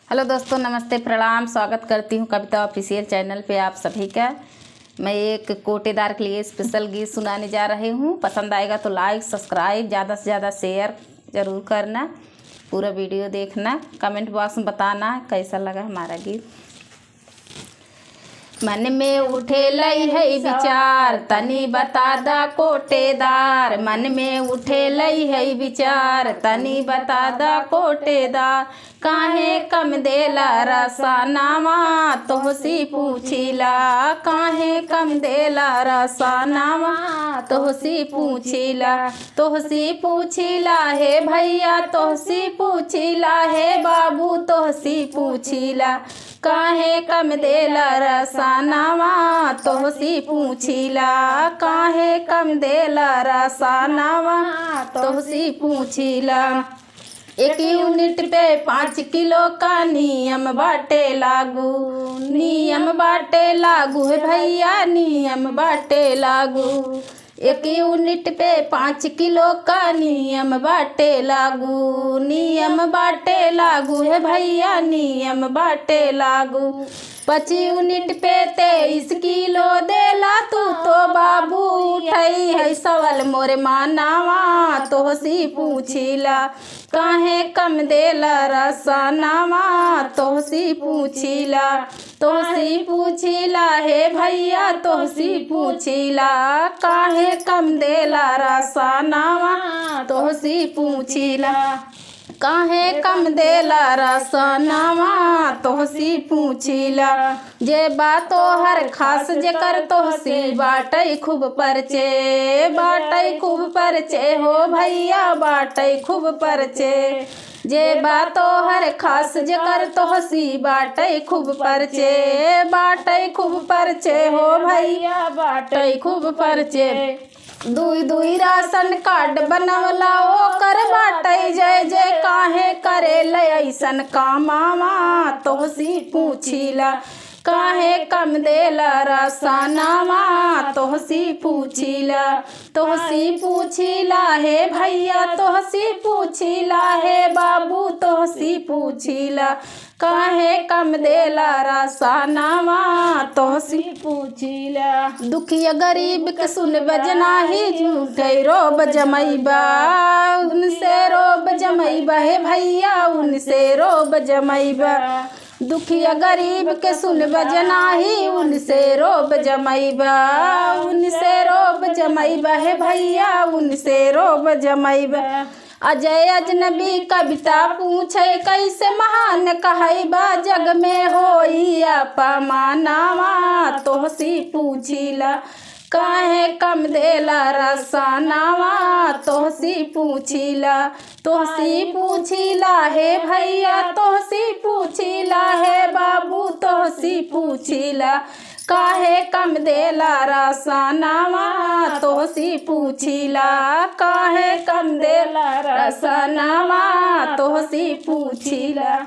Hello दोस्तों, नमस्ते, प्रणाम। स्वागत करती हूँ कविता ऑफिशियल चैनल पे आप सभी का। मैं एक कोटेदार के लिए स्पेशल गीत सुनाने जा रही हूँ। पसंद आएगा तो लाइक, सब्सक्राइब, ज़्यादा से ज़्यादा शेयर ज़रूर करना। पूरा वीडियो देखना, कमेंट बॉक्स में बताना कैसा लगा हमारा गीत। मन में उठे लई है विचार, तनी बता दा कोटेदार। मन में उठे लई है विचार, तनी बता दा कोटेदार। काहे कम देला रसानावा, तोहसी पूछिला। काहे कम देला रसानावा, तोहसी पूछिला। तोहसी पूछिला हे भैया, तोहसी पूछिला हे बाबू, तोहसी पूछिला। काहे कम देला रसानावा, तोहसी पूछिला। काहे कम देला रसानावा, तोहसी पूछिला। 1 यूनिट पे 5 किलो का नियम बाटे लागू। नियम बाटे लागू है भैया, नियम बाटे लागू। 1 यूनिट पे 5 किलो का नियम बाटे लागू। नियम बाटे लागू है भैया, नियम बाटे लागू। 5 यूनिट पे 23 किलो देला तू तो बाबू। उठई है सवाल मोरे मानावा, तोहसी पूछिला। काहे कम देला रसानावा, तोहसी पूछिला। तोहसी पूछिला हे भैया, तोहसी पूछिला। काहे कम देला रसानावा, तोहसी पूछिला। काहे कम देला रसानावा, तोहसी पूछिला। जे बातो हर खास जेकर तोहसी बाटई खूब परचे। बाटई खूब परचे हो भैया, बाटई खूब परचे। जे बातो हर खास जेकर तोहसी बाटई खूब परचे। बाटई खूब परचे हो भैया, बाटई खूब परचे। 2 राशन कार्ड बनवला ओकर बाटई जय जय। काहे करे ऐसन कामावा, तोहसी पूछिला। काहे कम देला रसानावा, तोहसी पूछिला। तोहसी पूछिला हे भैया, तोहसी पूछिला हे बाबू, तोहसी पूछिला। काहे कम देला रसानावा, तोहसी पूछिला। दुखिया गरीब के सुन बजना ही झूठे रोब जमैबा। उनसे रोब जमैबा हे भैया, उनसे रोब जमैबा। दुखिया गरीब के सुन बजना ही उनसे रोब जमैबा। उनसे रोब जमैबा हे भैया, उनसे रोब जमैबा। अजय अजनबी कविता पूछे कैसे महान कहैबा। जग में होई अपमानावा, तोहसी पूछिला। काहे कम देला रसानावा, तोहसी पूछिला। तोहसी पूछिला हे भैया, तोहसी पूछिला हे बाबू, तोहसी पूछिला। काहे कम देला रसानावा, तोहसी पूछिला। काहे कम देला रसानावा, तोहसी पूछिला।